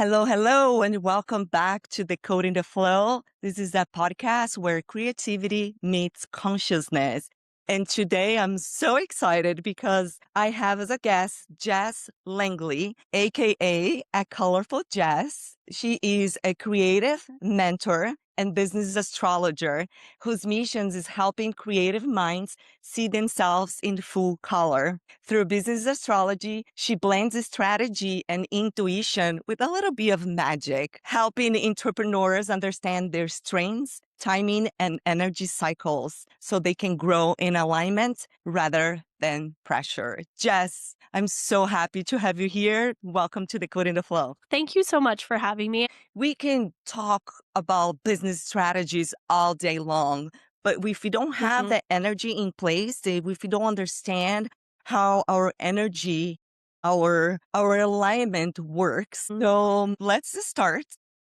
Hello, hello, and welcome back to the Code in the Flow. This is a podcast where creativity meets consciousness. And today I'm so excited because I have as a guest Jess Langley, aka a colorful Jess. She is a creative mentor and business astrologer whose mission is helping creative minds see themselves in full color. Through business astrology, she blends strategy and intuition with a little bit of magic, helping entrepreneurs understand their strengths, timing, and energy cycles so they can grow in alignment rather than pressure. Jess, I'm so happy to have you here. Welcome to the Code in the Flow. Thank you so much for having me. We can talk about business strategies all day long, but if we don't have Mhm. that energy in place, if we don't understand how our energy, our alignment works. Mm. So let's just start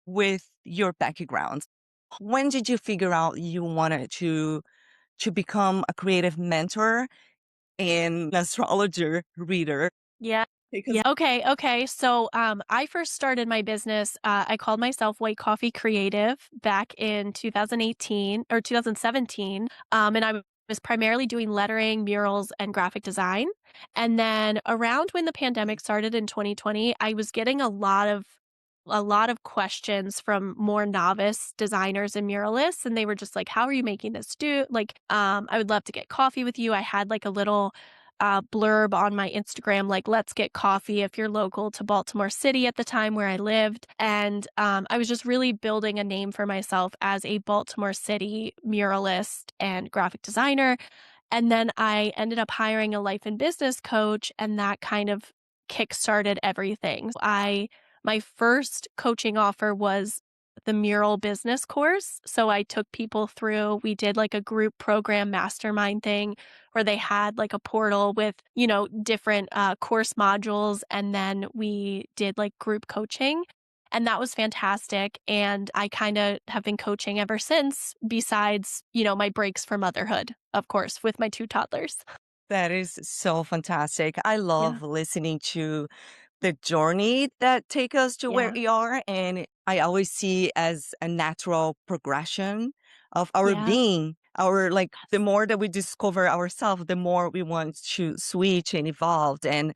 with your background. When did you figure out you wanted to become a creative mentor and an astrologer reader? Yeah. Because Yeah. Okay. So, I first started my business. I called myself White Coffee Creative back in 2018 or 2017. And I was primarily doing lettering, murals, and graphic design. And then around when the pandemic started in 2020, I was getting a lot of questions from more novice designers and muralists, and they were just like, how are you making this do like I would love to get coffee with you. I had like a little blurb on my Instagram, like, let's get coffee if you're local to Baltimore City at the time where I lived. And I was just really building a name for myself as a Baltimore City muralist and graphic designer. And then I ended up hiring a life and business coach, and that kind of kickstarted everything. My first coaching offer was the mural business course. So I took people through, we did like a group program mastermind thing where they had like a portal with, different course modules. And then we did like group coaching. And that was fantastic. And I kind of have been coaching ever since, besides, my breaks for motherhood, of course, with my two toddlers. that is so fantastic. I Yeah. love listening to the journey that take us to where Yeah. we are. And I always see as a natural progression of our Yeah. being. Our like the Yes. more that we discover ourselves, the more we want to switch and evolve and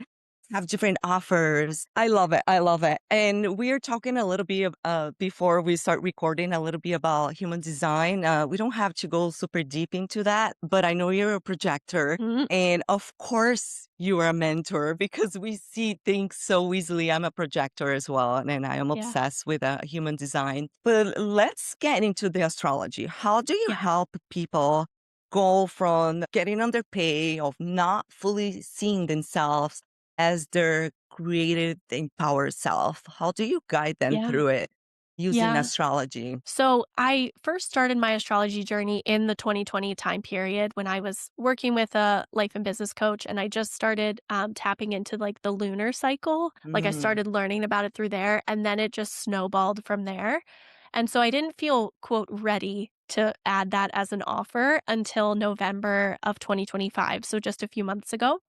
have different offers. I love it. I love it. And we're talking a little bit before we start recording a little bit about human design. We don't have to go super deep into that, but I know you're a projector. Mhm. And of course, you are a mentor because we see things so easily. I'm a projector as well, and I am Yeah. obsessed with human design. But let's get into the astrology. How do you Yeah. help people go from getting underpaid, of not fully seeing themselves as their creative, empowered self? How do you guide them Yeah. through it using Yeah. astrology? So I first started my astrology journey in the 2020 time period when I was working with a life and business coach, and I just started tapping into like the lunar cycle. Like I Mm, started learning about it through there, and then it just snowballed from there. And so I didn't feel, quote, ready to add that as an offer until November of 2025. So just a few months ago.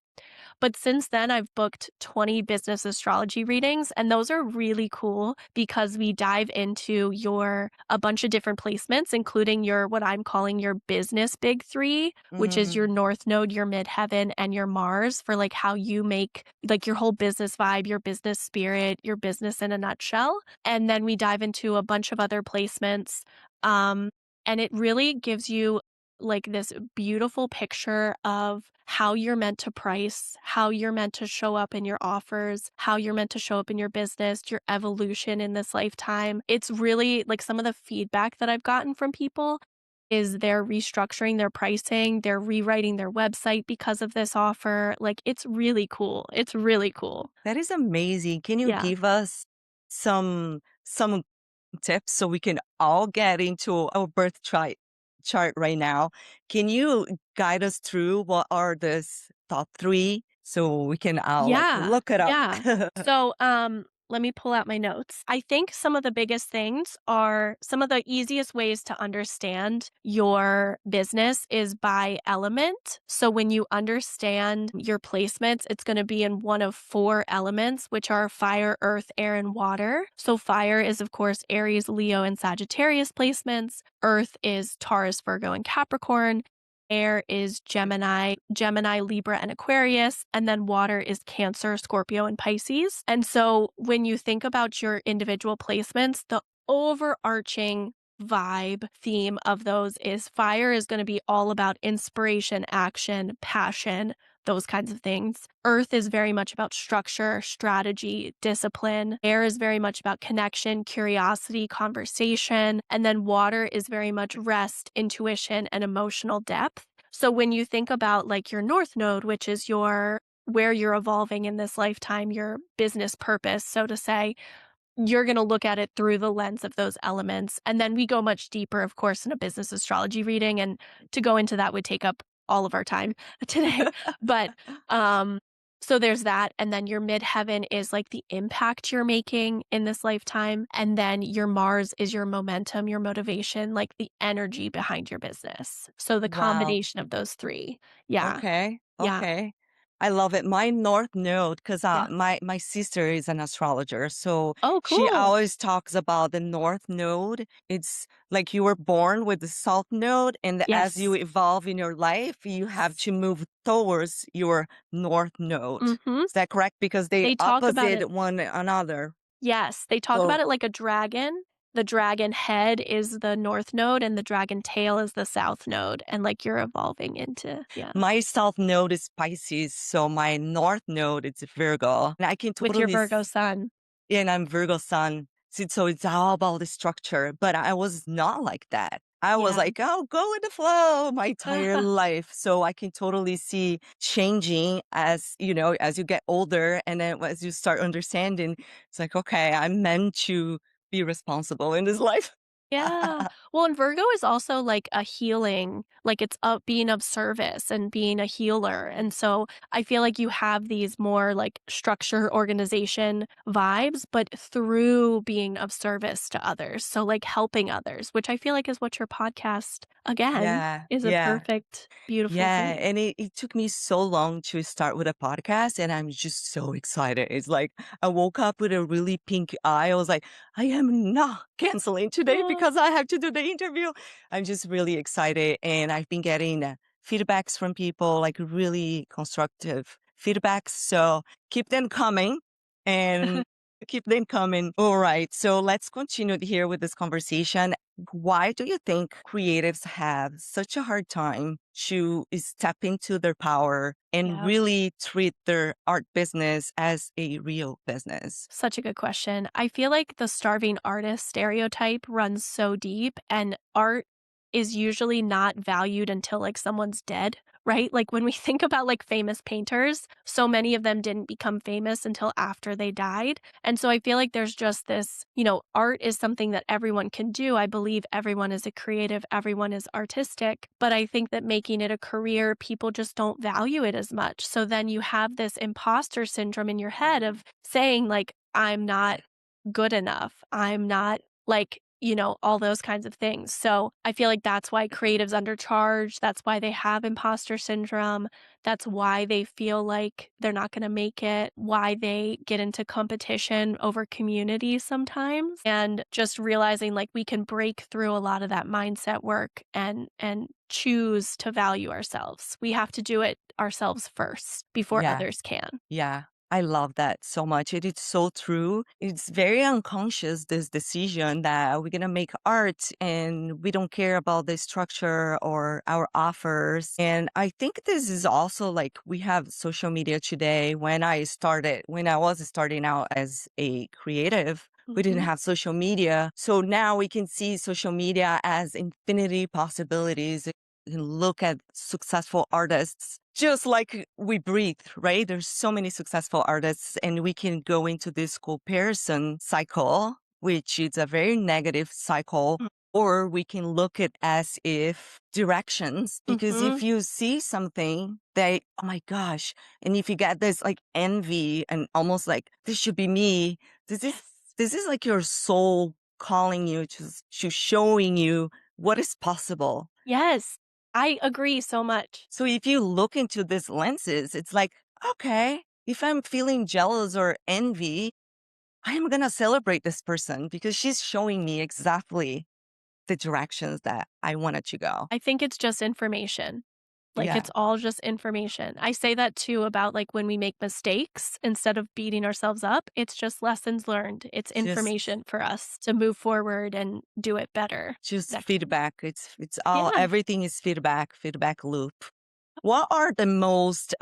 But since then, I've booked 20 business astrology readings, and those are really cool because we dive into a bunch of different placements, including your what I'm calling your business big three, which is your mm. North Node, your Midheaven, and your Mars for like how you make like your whole business vibe, your business spirit, your business in a nutshell. And then we dive into a bunch of other placements. Um, and it really gives you like this beautiful picture of how you're meant to price, how you're meant to show up in your offers, how you're meant to show up in your business, your evolution in this lifetime. It's really like some of the feedback that I've gotten from people is they're restructuring their pricing, they're rewriting their website because of this offer. Like it's really cool. It's really cool. That is amazing. Can you Yeah. give us some tips so we can all get into our chart right now? Can you guide us through what are the top three so we can all like Yeah. look it up? Yeah. So, Let me pull out my notes. I think some of the biggest things are some of the easiest ways to understand your business is by element. So when you understand your placements, it's going to be in one of four elements, which are fire, earth, air, and water. So fire is, of course, Aries, Leo, and Sagittarius placements. Earth is Taurus, Virgo, and Capricorn. Air is Gemini, Libra, and Aquarius. And then water is Cancer, Scorpio, and Pisces. And so when you think about your individual placements, the overarching vibe theme of those is fire is going to be all about inspiration, action, passion, those kinds of things. Earth is very much about structure, strategy, discipline. Air is very much about connection, curiosity, conversation. And then water is very much rest, intuition, and emotional depth. So when you think about like your North Node, which is your where you're evolving in this lifetime, your business purpose, so to say, you're going to look at it through the lens of those elements. And then we go much deeper, of course, in a business astrology reading. And to go into that would take up all of our time today. But um, so there's that. And then your midheaven is like the impact you're making in this lifetime. And then your Mars is your momentum, your motivation, like the energy behind your business. So the Wow. combination of those three. Yeah. Okay. Yeah. Okay. I love it. My North Node, because Yeah. my sister is an astrologer, so Oh, she cool. always talks about the North Node. It's like you were born with the South Node, and as you Yes. evolve in your life, you have to move towards your North Node. Mm-hmm. Is that correct? Because they They talk about it. opposite one another. Yes, they talk So about it like a dragon. The dragon head is the north node and the dragon tail is the south node, and, like, you're evolving into yeah, my South Node is Pisces, so my North Node is Virgo, and I can with your totally Virgo sun. and I'm Virgo sun. So it's all about the structure. But I was not like that. I was Yeah. like, oh, go with the flow my entire life. So I can totally see changing as, as you get older. And then as you start understanding, it's like, okay, I'm meant to be responsible in this life. Yeah. Well, and Virgo is also like a healing, like it's being of service and being a healer. And so I feel like you have these more like structure, organization vibes, but through being of service to others. So like helping others, which I feel like is what your podcast, again, Yeah. is a Yeah. perfect, beautiful Yeah, thing. and it took me so long to start with a podcast, and I'm just so excited. It's like I woke up with a really pink eye. I was like, I am not canceling today Oh, because I have to do the interview. I'm just really excited, and I've been getting feedbacks from people, like really constructive feedbacks. So keep them coming, and keep them coming. All right, so let's continue here with this conversation. Why do you think creatives have such a hard time to step into their power and yeah. really treat their art business as a real business? Such a good question. I feel like the starving artist stereotype runs so deep, and art is usually not valued until like someone's dead, right? Like when we think about like famous painters, so many of them didn't become famous until after they died. And so I feel like there's just this, art is something that everyone can do. I believe everyone is a creative, everyone is artistic, but I think that making it a career, people just don't value it as much. So then you have this imposter syndrome in your head of saying like, I'm not good enough. I'm not like, all those kinds of things. So I feel like that's why creatives undercharge. That's why they have imposter syndrome. That's why they feel like they're not going to make it, why they get into competition over community sometimes. And just realizing like we can break through a lot of that mindset work and choose to value ourselves. We have to do it ourselves first before Yeah. others can. Yeah, I love that so much. It is so true. It's very unconscious, this decision that we're going to make art and we don't care about the structure or our offers. And I think this is also like we have social media today. When I was starting out as a creative, we didn't Mhm. have social media. So now we can see social media as infinity possibilities. You can look at successful artists just like we breathe, right? There's so many successful artists, and we can go into this comparison cycle, which is a very negative cycle. or we can look at as if directions, because Hmm. if you see something that, oh my gosh, and if you get this like envy and almost like this should be me, this is Yes. this is like your soul calling you to showing you what is possible. Yes. I agree so much. So if you look into these lenses, it's like, okay, if I'm feeling jealous or envy, I am gonna celebrate this person because she's showing me exactly the directions that I wanted to go. I think it's just information. Like, Yeah, it's all just information. I say that too about, like, when we make mistakes, instead of beating ourselves up, it's just lessons learned. It's just information for us to move forward and do it better just next time. feedback. It's all Yeah. everything is feedback loop. What are the most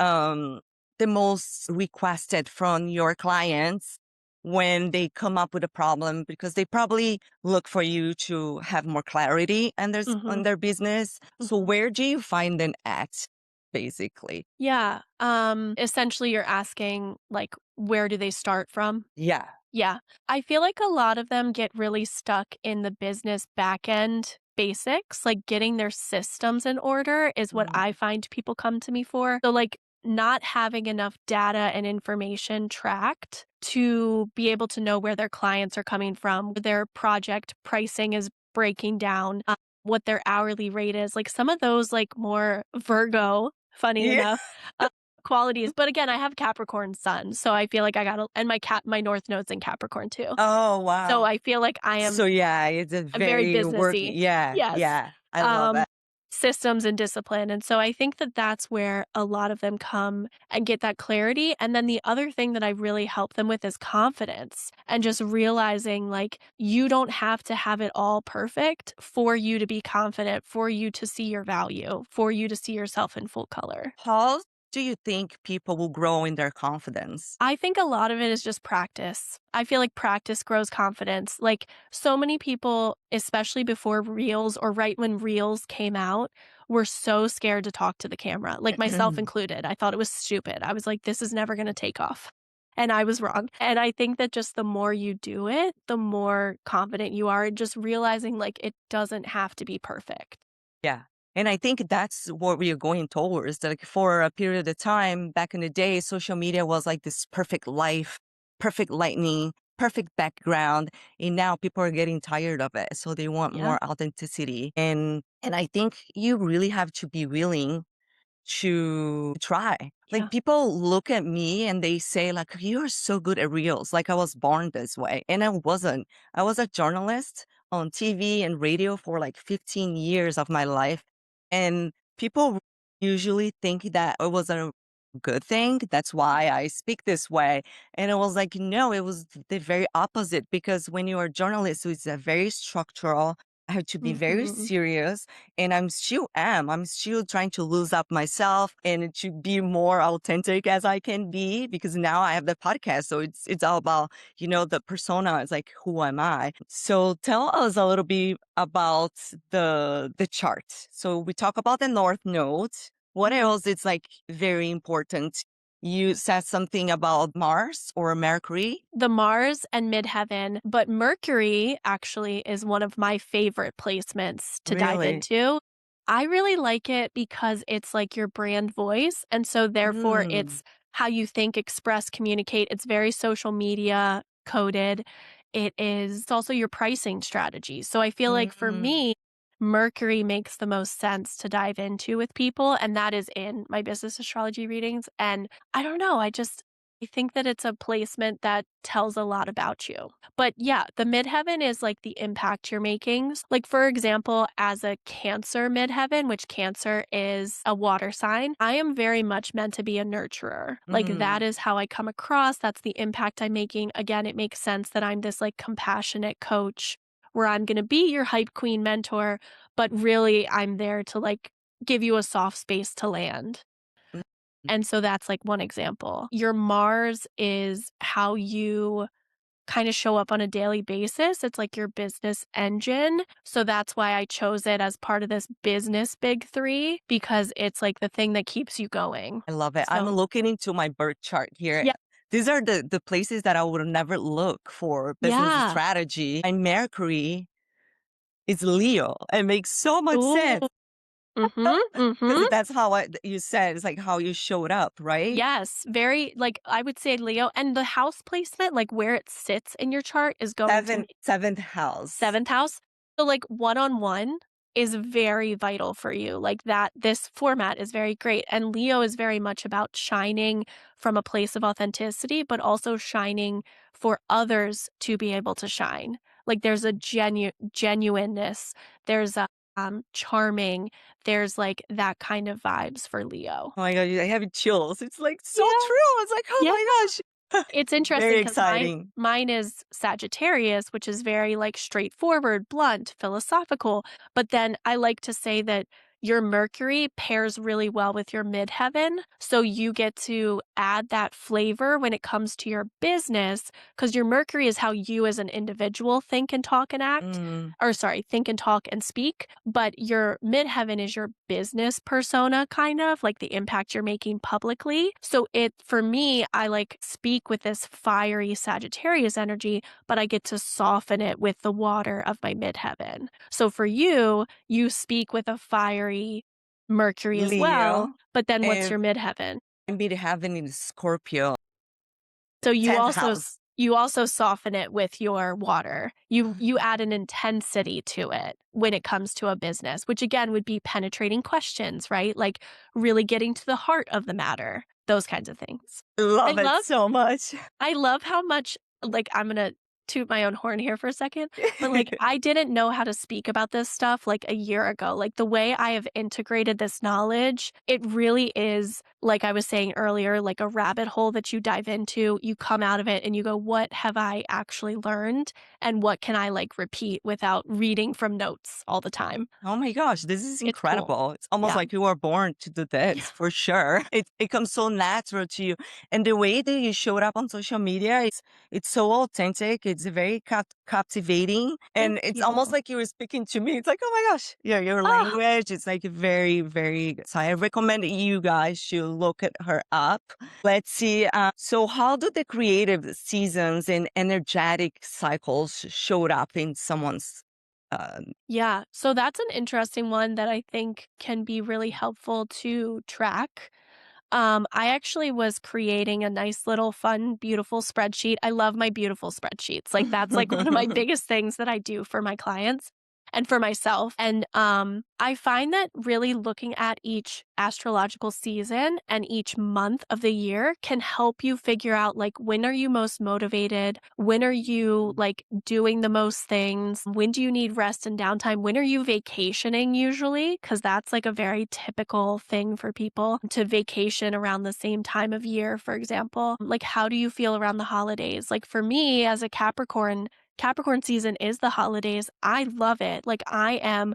requested from your clients when they come up with a problem? Because they probably look for you to have more clarity on Mhm. their business. So Mhm. where do you find them at, basically? Yeah. Essentially, you're asking, like, where do they start from? Yeah. Yeah. I feel like a lot of them get really stuck in the business back end basics, like getting their systems in order is what I Mm. find people come to me for. So, like, not having enough data and information tracked to be able to know where their clients are coming from, their project pricing is breaking down, what their hourly rate is. Like some of those, like more Virgo, funny Yeah. enough, qualities. But again, I have Capricorn sun, so I feel like I gotta and my North Node's in Capricorn too. Oh, So wow. I feel like So yeah, it's a I'm very very work. businessy. Yeah, Yes. yeah. I love Um, it. systems and discipline, and so I think that that's where a lot of them come and get that clarity, and then the other thing that I really help them with is confidence, and just realizing, like, you don't have to have it all perfect for you to be confident, for you to see your value, for you to see yourself in full color. How do you think people will grow in their confidence? I think a lot of it is just practice. I feel like practice grows confidence. Like so many people, especially before Reels or right when Reels came out, were so scared to talk to the camera, like myself included. I thought it was stupid. I was like, this is never going to take off. And I was wrong. And I think that just the more you do it, the more confident you are, just realizing like it doesn't have to be perfect. Yeah. And I think that's what we are going towards. Like for a period of time back in the day, social media was like this perfect life, perfect lightning, perfect background. And now people are getting tired of it. So they want Yeah. more authenticity. And I think you really have to be willing to try. Like Yeah. people look at me and they say like, you're so good at reels. Like I was born this way. And I wasn't. I was a journalist on TV and radio for like 15 years of my life. And people usually think that it was a good thing. That's why I speak this way. And it was like, no, it was the very opposite because when you are a journalist, it's a very structural. I have to be very Hmm. serious and I'm still trying to lose up myself and to be more authentic as I can be because now I have the podcast. So it's all about, the persona. It's like, who am I? So tell us a little bit about the chart. So we talk about the North Node. What else is like very important? You said something about Mars or Mercury. The Mars and Midheaven, but Mercury actually is one of my favorite placements to dive Really? into. I really like it because it's like your brand voice. And so, therefore, Mm, it's how you think, express, communicate. It's very social media coded. It's also your pricing strategy. So, I feel like for mm. me, Mercury makes the most sense to dive into with people. And that is in my business astrology readings. And I don't know, I think that it's a placement that tells a lot about you. But yeah, the midheaven is like the impact you're making. Like, for example, as a Cancer midheaven, which Cancer is a water sign, I am very much meant to be a nurturer. Like, that Mm. is how I come across. That's the impact I'm making. Again, it makes sense that I'm this like compassionate coach where I'm going to be your hype queen mentor, but really I'm there to like give you a soft space to land. Mm. And so that's like one example. Your Mars is how you kind of show up on a daily basis. It's like your business engine. So that's why I chose it as part of this business big three because it's like the thing that keeps you going. I love it. I'm So, looking into my birth chart here. yeah. These are the places that I would never look for business Yeah. strategy. And Mercury is Leo. It makes so much Ooh. sense Mhm, because mhm. that's how you said it's like how you showed up, right? Yes, very like, I would say Leo, and the house placement, like, where it sits in your chart is going to Seventh house. 7th house. So, like, one-on-one is very vital for you, like, this format is very great, and Leo is very much about shining from a place of authenticity, but also shining for others to be able to shine. Like, there's a genuineness, there's a, charming, there's, like, that kind of vibes for Leo. Oh my god, I have chills. It's like so Yeah, true. It's like, oh yeah. my gosh. It's interesting Very because exciting. mine is Sagittarius, which is very, like, straightforward, blunt, philosophical, but then I like to say that your Mercury pairs really well with your midheaven, so you get to add that flavor when it comes to your business, because your Mercury is how you as an individual think and talk and act, Mm, or sorry, think and talk and speak, but your midheaven is your business persona kind of, like the impact you're making publicly. So it for me, I like speak with this fiery Sagittarius energy, but I get to soften it with the water of my midheaven. So for you, you speak with a fiery Mercury as well, Leo. but then what's And your midheaven? midheaven in Scorpio. So 10th house. you also soften it with your water. You add an intensity to it when it comes to a business, which again would be penetrating questions, right? Like really getting to the heart of the matter, those kinds of things. I Love it love so much. I love how much like, I'm gonna toot my own horn here for a second, but, like, I didn't know how to speak about this stuff, like, a year ago. Like, the way I have integrated this knowledge, it really is, like I was saying earlier, like a rabbit hole that you dive into, you come out of it and you go, "What have I actually learned, and what can I, like, repeat without reading from notes all the time?" Oh my gosh, this is It's cool. incredible. It's almost Yeah. like you were born to do Yeah. this for sure. It comes so natural to you. And the way that you showed up on social media, it's so authentic. It's very captivating. Thank And it's almost you. like you were speaking to me. It's like, oh my gosh, yeah, your Ah, language. It's like very, very. So I recommend you guys should look at her up. Let's see. So how do the creative seasons and energetic cycles showed up in someone's uh, yeah. So that's an interesting one that I think can be really helpful to track. I actually was creating a nice little fun, beautiful spreadsheet. I love my beautiful spreadsheets. Like that's like one of my biggest things that I do for my clients and for myself. And I find that really looking at each astrological season and each month of the year can help you figure out like when are you most motivated? When are you like doing the most things? When do you need rest and downtime? When are you vacationing usually? Because that's like a very typical thing for people to vacation around the same time of year, for example. Like, how do you feel around the holidays? Like, for me as a Capricorn, Capricorn season is the holidays. I love it. Like I am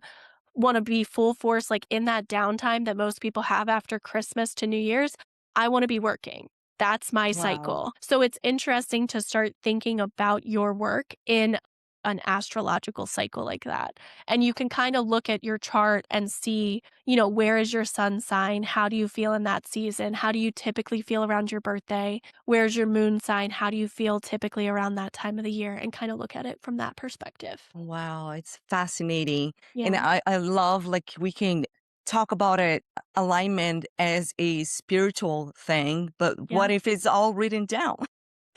want to be full force like in that downtime that most people have after Christmas to New Year's. I want to be working. That's my Wow. cycle. So it's interesting to start thinking about your work in an astrological cycle like that. And you can kind of look at your chart and see, you know, where is your sun sign? How do you feel in that season? How do you typically feel around your birthday? Where's your moon sign? How do you feel typically around that time of the year? And kind of look at it from that perspective. Wow, it's fascinating. And Yeah. I love like we can talk about it alignment as a spiritual thing, but what Yeah. if it's all written down?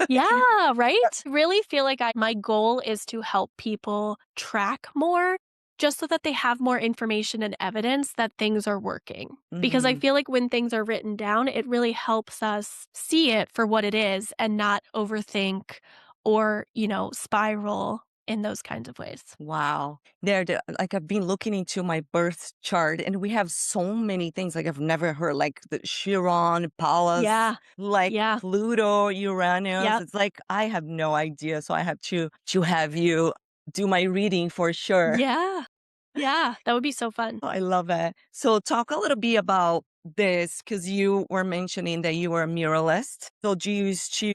Yeah, right? Really feel like my goal is to help people track more just so that they have more information and evidence that things are working. Because I Hmm. feel like when things are written down, it really helps us see it for what it is and not overthink or, you know, spiral in those kinds of ways. Wow. Like I've been looking into my birth chart and we have so many things like I've never heard, like the Chiron, Pallas, Yeah. like Yeah. Pluto, Uranus. Yep. It's like I have no idea. So I have to have you do my reading for sure. Yeah. Yeah. That would be so fun. I love it. So talk a little bit about this because you were mentioning that you were a muralist. So do you used to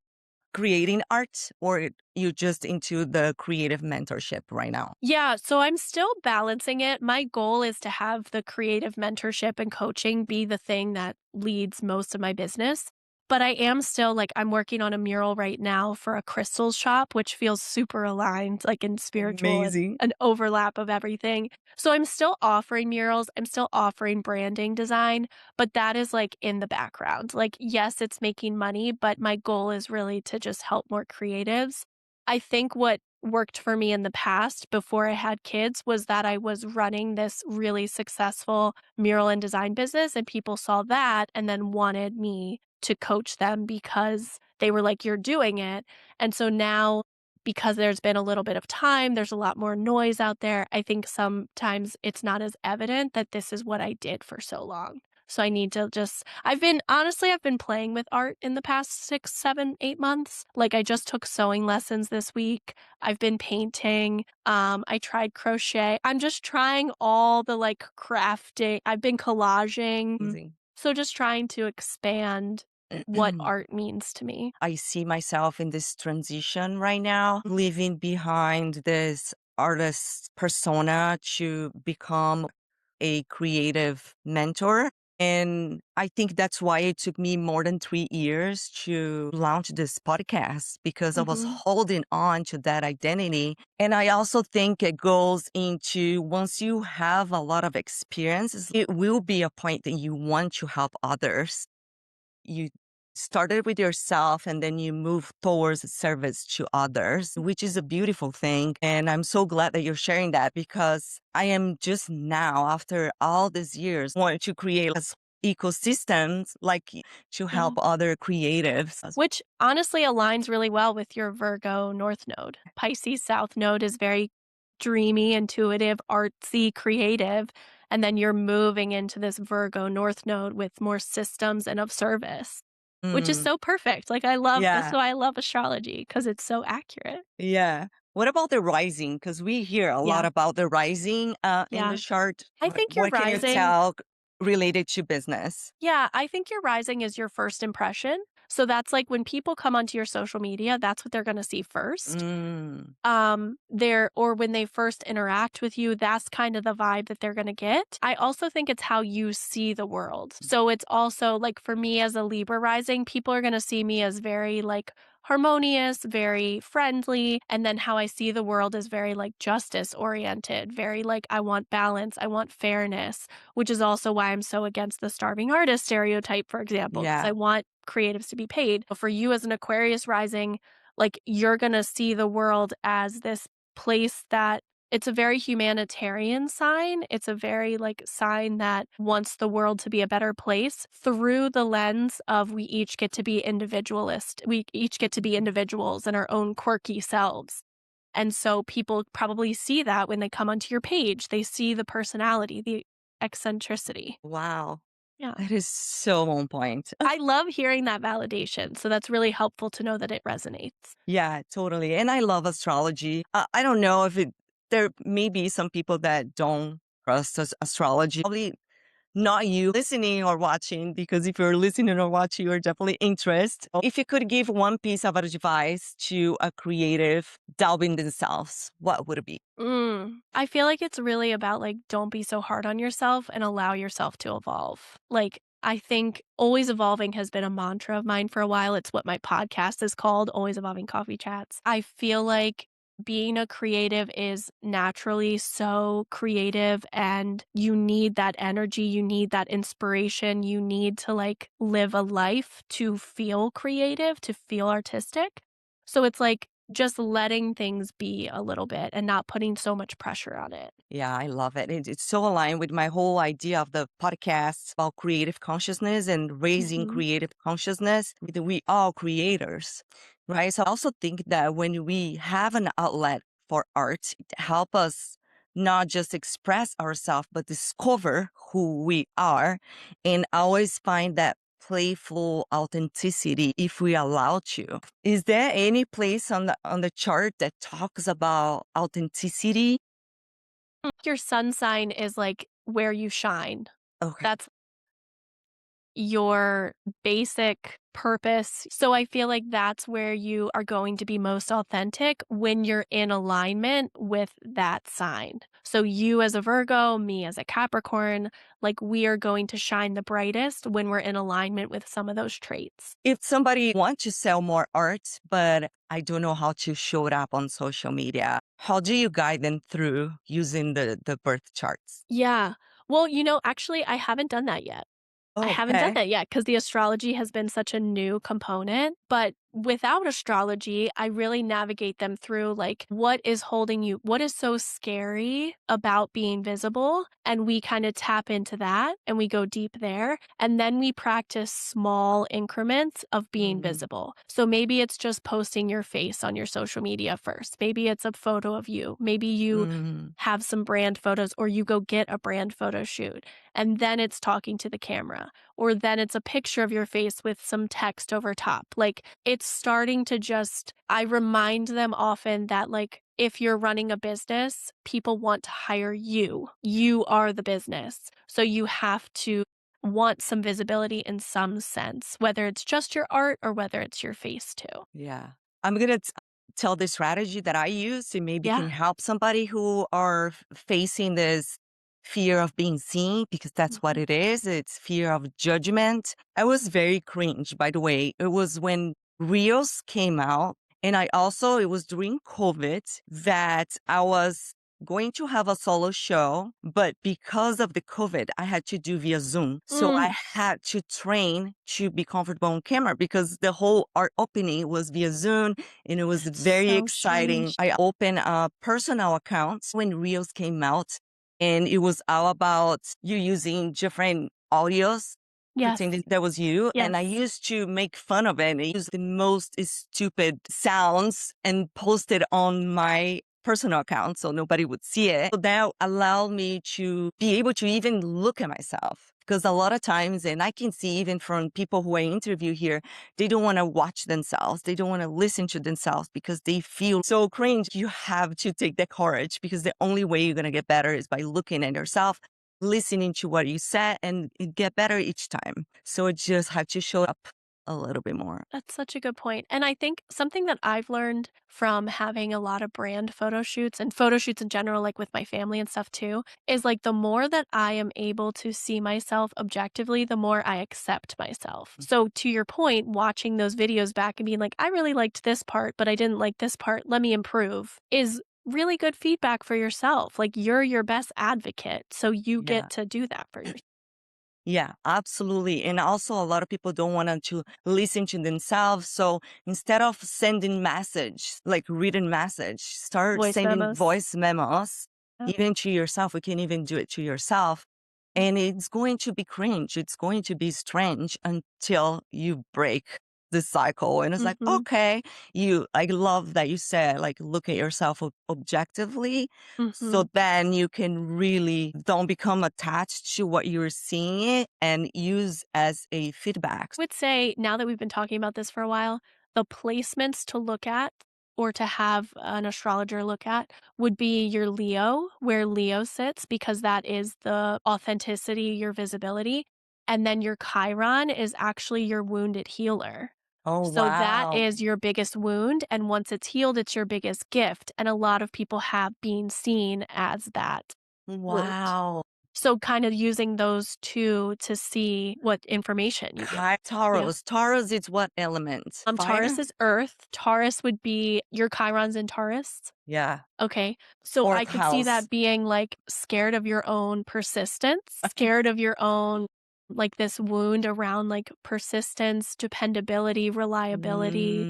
creating art or you just into the creative mentorship right now? Yeah, so I'm still balancing it. My goal is to have the creative mentorship and coaching be the thing that leads most of my business. But I am still like, I'm working on a mural right now for a crystals shop, which feels super aligned, like in spiritual and Amazing. an overlap of everything. So I'm still offering murals, I'm still offering branding design, but that is like in the background. Like, yes, it's making money, but my goal is really to just help more creatives. I think what worked for me in the past before I had kids was that I was running this really successful mural and design business, and people saw that and then wanted me to coach them because they were like, "You're doing it." And so now, because there's been a little bit of time, there's a lot more noise out there. I think sometimes it's not as evident that this is what I did for so long. So I need to just, I've been playing with art in the past 6, 7, 8 months. Like I just took sewing lessons this week. I've been painting. I tried crochet. I'm just trying all the like crafting. I've been collaging. Amazing. So just trying to expand what art means to me. I see myself in this transition right now, leaving behind this artist persona to become a creative mentor. And I think that's why it took me more than 3 years to launch this podcast because I was Mhm. holding on to that identity. And I also think it goes into once you have a lot of experiences, it will be a point that you want to help others. You started with yourself and then you move towards service to others, which is a beautiful thing. And I'm so glad that you're sharing that because I am just now, after all these years, wanting to create ecosystems like to help Yeah. other creatives. Which honestly aligns really well with your Virgo North Node. Pisces South Node is very dreamy, intuitive, artsy, creative. And then you're moving into this Virgo North Node with more systems and of service, which is Mm, so perfect. Like, that's yeah, why I love astrology because it's so accurate. yeah. What about the rising? Because we hear a lot Yeah. about the rising in the Yeah. chart. I think your What can you rising tell related to business? Yeah, I think your rising is your first impression. So that's like when people come onto your social media, that's what they're gonna see first. Mm, There or when they first interact with you, that's kind of the vibe that they're gonna get. I also think it's how you see the world. So it's also like for me as a Libra rising, people are gonna see me as very like harmonious, very friendly, and then how I see the world is very like justice oriented, very like I want balance, I want fairness, which is also why I'm so against the starving artist stereotype, for example, because I yeah. want creatives to be paid. But for you as an Aquarius rising, like you're going to see the world as this place that it's a very humanitarian sign. It's a very like sign that wants the world to be a better place through the lens of we each get to be individualist. We each get to be individuals and our own quirky selves. And so people probably see that when they come onto your page. They see the personality, the eccentricity. Wow. Yeah. That is so on point. I love hearing that validation. So that's really helpful to know that it resonates. Yeah, totally. And I love astrology. I don't know if there may be some people that don't trust astrology. Probably not you listening or watching, because if you're listening or watching, you're definitely interested. If you could give one piece of advice to a creative doubting themselves, what would it be? I feel like it's really about like, don't be so hard on yourself and allow yourself to evolve. Like, I think always evolving has been a mantra of mine for a while. It's what my podcast is called, Always Evolving Coffee Chats. I feel like being a creative is naturally so creative and you need that energy, you need that inspiration, you need to like live a life to feel creative, to feel artistic. So it's like just letting things be a little bit and not putting so much pressure on it. Yeah, I love it. It's so aligned with my whole idea of the podcast about creative consciousness and raising Mhm. creative consciousness. We all creators, right? So I also think that when we have an outlet for art, it helps us not just express ourselves, but discover who we are and always find that playful authenticity if we allow to. Is there any place on the chart that talks about authenticity? Your sun sign is like where you shine. Okay. That's your basic purpose. So I feel like that's where you are going to be most authentic when you're in alignment with that sign. So you as a Virgo, me as a Capricorn, like we are going to shine the brightest when we're in alignment with some of those traits. If somebody wants to sell more art, but I don't know how to show it up on social media, how do you guide them through using the birth charts? Yeah. Well, actually, I haven't done that yet. I haven't done Okay. that yet because the astrology has been such a new component. But without astrology, I really navigate them through like what is holding you, what is so scary about being visible. And we kind of tap into that and we go deep there. And then we practice small increments of being Mm, visible. So maybe it's just posting your face on your social media first. Maybe it's a photo of you. Maybe you mm, have some brand photos or you go get a brand photo shoot and then it's talking to the camera or then it's a picture of your face with some text over top. Like it's starting to just, I remind them often that like if you're running a business, people want to hire you. You are the business. So you have to want some visibility in some sense, whether it's just your art or whether it's your face too. yeah. I'm going to tell the strategy that I use to maybe Yeah. can help somebody who are facing this fear of being seen, because that's what Mhm. it is. It's fear of judgment. I was very cringe, by the way. It was when Reels came out. And it was during COVID that I was going to have a solo show, but because of the COVID, I had to do via Zoom. So I Mm, had to train to be comfortable on camera because the whole art opening was via Zoom and it was that's very so exciting. strange. I opened a personal account when Reels came out and it was all about you using different audios Yes. pretending that was you. And I Yes. used to make fun of it and use the most stupid sounds and post it on my personal account so nobody would see it. So that allowed me to be able to even look at myself. Because a lot of times, and I can see even from people who I interview here, they don't want to watch themselves. They don't want to listen to themselves because they feel so cringe. You have to take the courage because the only way you're going to get better is by looking at yourself, listening to what you said, and it get better each time. So it just had to show up a little bit more. That's such a good point. And I think something that I've learned from having a lot of brand photo shoots and photo shoots in general, like with my family and stuff too, is like the more that I am able to see myself objectively, the more I accept myself. So to your point, watching those videos back and being like, I really liked this part, but I didn't like this part. Let me improve is really good feedback for yourself. Like you're your best advocate. So you get Yeah. to do that for yourself. Yeah, absolutely. And also a lot of people don't want to listen to themselves. So instead of sending message, like written message, start Voice sending memos. voice memos, Yeah. even to yourself. We can even do it to yourself. And it's going to be cringe. It's going to be strange until you break the cycle. And it's like, Mm-hmm. okay, I love that you said, like, look at yourself objectively. Mm-hmm. So then you can really don't become attached to what you're seeing and use as a feedback. Would say now that we've been talking about this for a while, the placements to look at or to have an astrologer look at would be your Leo, where Leo sits, because that is the authenticity, your visibility. And then your Chiron is actually your wounded healer. Oh, So that wow. is your biggest wound. And once it's healed, it's your biggest gift. And a lot of people have been seen as that wound. Wow. So kind of using those 2 to see what information you get. Yeah. Taurus. Taurus is what element? Taurus Fire? is Earth. Taurus would be your Chiron's in Taurus? Yeah. Okay. So I Fourth could see house. that being like scared of your own persistence, scared of your own like this wound around like persistence, dependability, reliability,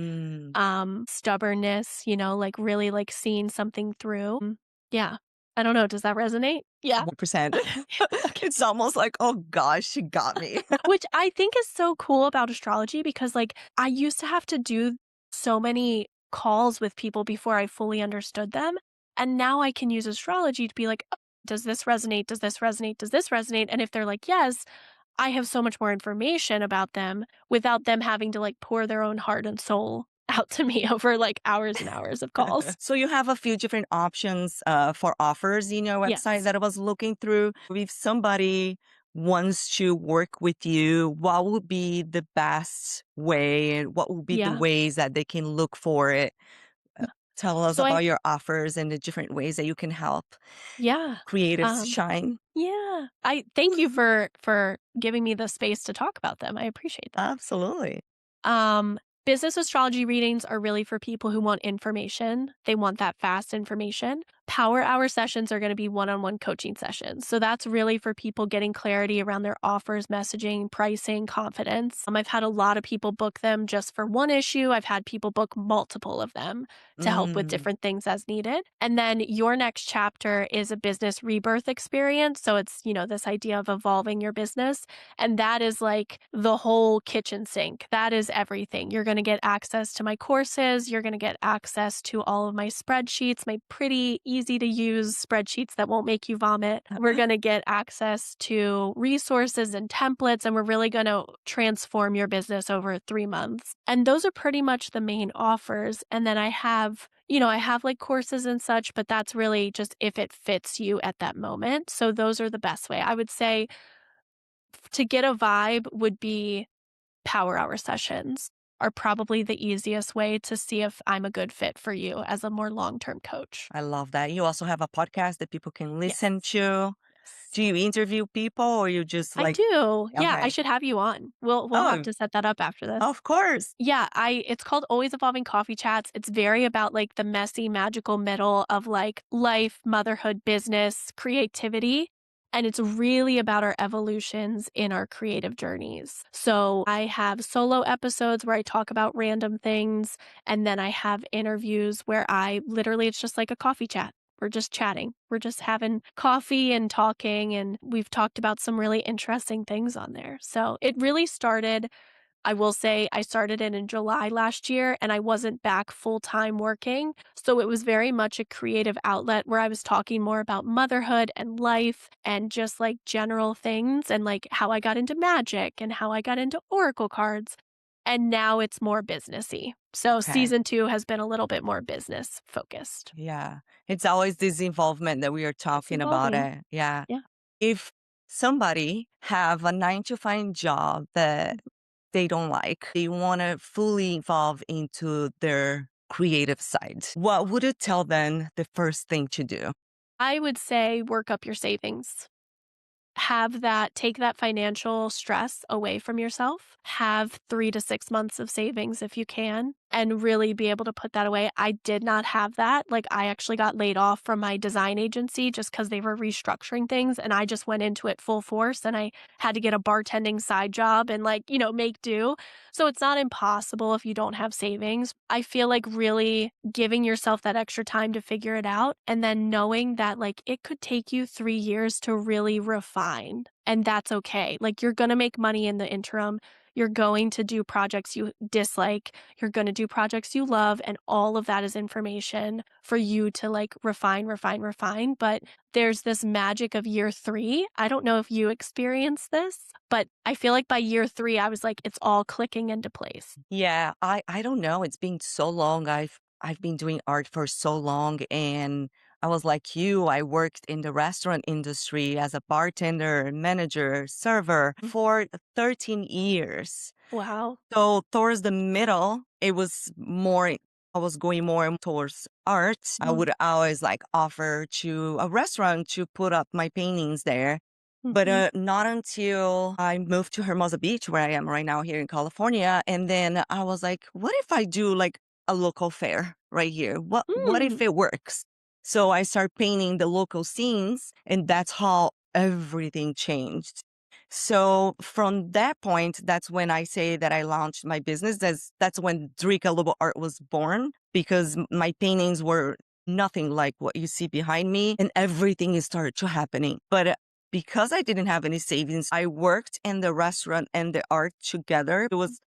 Mm, stubbornness, like really like seeing something through. Yeah. I don't know, does that resonate? Yeah. 1%. Okay. It's almost like, oh gosh, she got me. Which I think is so cool about astrology because, like, I used to have to do so many calls with people before I fully understood them. And now I can use astrology to be like, "Oh, does this resonate? Does this resonate? Does this resonate?" And if they're like, yes, I have so much more information about them without them having to like pour their own heart and soul out to me over like hours and hours of calls. So you have a few different options for offers in your website Yes. that I was looking through. If somebody wants to work with you, what would be the best way and what would be the Yeah. ways that they can look for it? Tell us So I about your offers and the different ways that you can help yeah. creatives Um, shine. yeah. I thank you for giving me the space to talk about them. I appreciate that. Absolutely. Um, Business astrology readings are really for people who want information. They want that fast information. Power hour sessions are going to be one-on-one coaching sessions. So that's really for people getting clarity around their offers, messaging, pricing, confidence. I've had a lot of people book them just for one issue. I've had people book multiple of them to help with Mm, different things as needed. And then your next chapter is a business rebirth experience. So it's, this idea of evolving your business. And that is like the whole kitchen sink. That is everything. You're going to get access to my courses. You're going to get access to all of my spreadsheets, my pretty easy to use spreadsheets that won't make you vomit. We're going to get access to resources and templates, and we're really going to transform your business over 3 months. And those are pretty much the main offers. And then I have like courses and such, but that's really just if it fits you at that moment. So those are the best way. I would say to get a vibe would be power hour sessions are probably the easiest way to see if I'm a good fit for you as a more long-term coach. I love that. You also have a podcast that people can listen Yes. to. Yes. Do you interview people or you just I like, do. Yeah, I okay. should have you on. We'll have Oh, to set that up after this. of course. Yeah, I it's called Always Evolving Coffee Chats. It's very about like the messy, magical middle of like life, motherhood, business, creativity. And it's really about our evolutions in our creative journeys. So I have solo episodes where I talk about random things. And then I have interviews where it's just like a coffee chat. We're just chatting. We're just having coffee and talking. And we've talked about some really interesting things on there. So it really started I will say I started it in July last year and I wasn't back full time working. So it was very much a creative outlet where I was talking more about motherhood and life and just like general things and like how I got into magic and how I got into oracle cards. And now it's more businessy. So Okay. season 2 has been a little bit more business focused. Yeah. It's always this involvement that we are It's talking about evolving. it. Yeah. Yeah. If somebody have a 9 to 5 job that Mhm. they don't like, they want to fully evolve into their creative side, what would you tell them the first thing to do? I would say work up your savings. Take that financial stress away from yourself. Have 3 to 6 months of savings if you can, and really be able to put that away. I did not have that. Like, I actually got laid off from my design agency just because they were restructuring things, and I just went into it full force, and I had to get a bartending side job and, like, make do. So it's not impossible if you don't have savings. I feel like really giving yourself that extra time to figure it out and then knowing that like it could take you 3 years to really refine and that's okay. Like you're going to make money in the interim. You're going to do projects you dislike. You're going to do projects you love and all of that is information for you to like refine, refine, refine, but there's this magic of year 3. I don't know if you experienced this, but I feel like by year 3 I was like it's all clicking into place. Yeah, I don't know. It's been so long. I've been doing art for so long and I was like you. I worked in the restaurant industry as a bartender, manager, server for 13 years. Wow. So towards the middle, it was more, I was going more towards art. I Mm, would always like offer to a restaurant to put up my paintings there. But mhm, not until I moved to Hermosa Beach, where I am right now here in California. And then I was like, what if I do like a local fair right here? What if mm, it works? So I start painting the local scenes, and that's how everything changed. So from that point, that's when I say that I launched my business. That's when Drica Lobo Art was born because my paintings were nothing like what you see behind me and everything is started to happening. But because I didn't have any savings, I worked in the restaurant and the art together. It was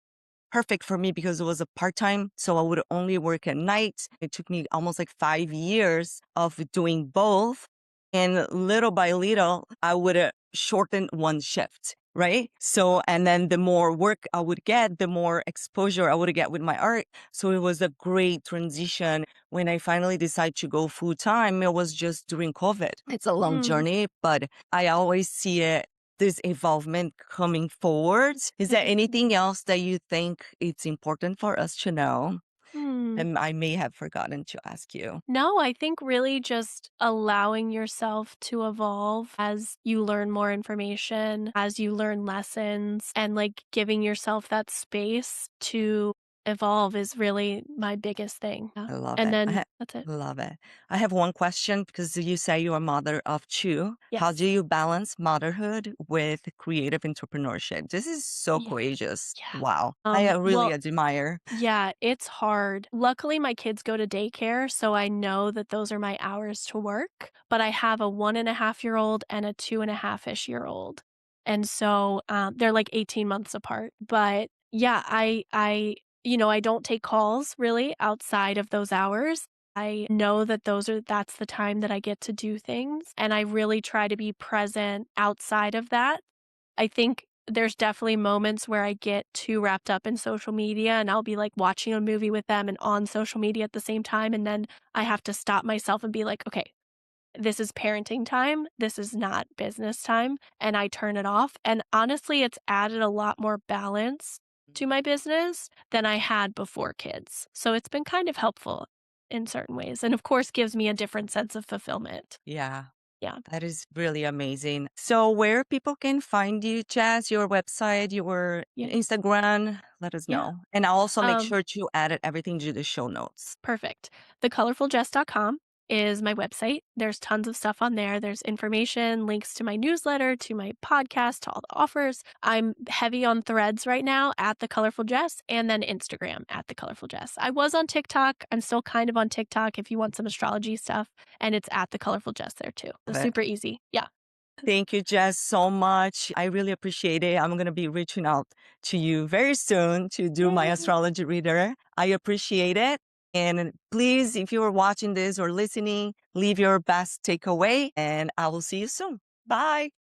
perfect for me because it was a part-time. So I would only work at night. It took me almost like 5 years of doing both. And little by little, I would shorten one shift. Right. So, and then the more work I would get, the more exposure I would get with my art. So it was a great transition. When I finally decided to go full time, it was just during COVID. It's a long mm, journey, but I always see it this involvement coming forward. Is there it is. anything else that you think it's important for us to know? Hmm. And I may have forgotten to ask you. No, I think really just allowing yourself to evolve as you learn more information, as you learn lessons, and like giving yourself that space to evolve is really my biggest thing. Yeah. I love And it. then that's it. Love it. I have one question because you say you're a mother of two. How do Yes. you balance motherhood with creative entrepreneurship? This is so Yeah. courageous. Yeah. Wow. I really Well, admire. yeah, it's hard. Luckily, my kids go to daycare, so I know that those are my hours to work. But I have a 1.5-year-old and a 2.5-ish-year-old. And so they're like 18 months apart. But yeah, I don't take calls really outside of those hours. I know that that's the time that I get to do things. And I really try to be present outside of that. I think there's definitely moments where I get too wrapped up in social media and I'll be like watching a movie with them and on social media at the same time. And then I have to stop myself and be like, okay, this is parenting time. This is not business time. And I turn it off. And honestly, it's added a lot more balance to my business than I had before kids. So it's been kind of helpful in certain ways. And of course, gives me a different sense of fulfillment. Yeah. Yeah. That is really amazing. So, where people can find you, Jess, your website, your Yeah. Instagram, let us Yeah. know. And I'll also make Um, sure to add everything to the show notes. Perfect. Thecolorfuljess.com is my website. There's tons of stuff on there. There's information, links to my newsletter, to my podcast, to all the offers. I'm heavy on Threads right now at The Colorful Jess and then Instagram at The Colorful Jess. I was on TikTok. I'm still kind of on TikTok if you want some astrology stuff. And it's at The Colorful Jess there too. So Love it. super easy. Yeah. Thank you, Jess, so much. I really appreciate it. I'm going to be reaching out to you very soon to do my Yay. astrology reader. I appreciate it. And please, if you are watching this or listening, leave your best takeaway and I will see you soon. Bye.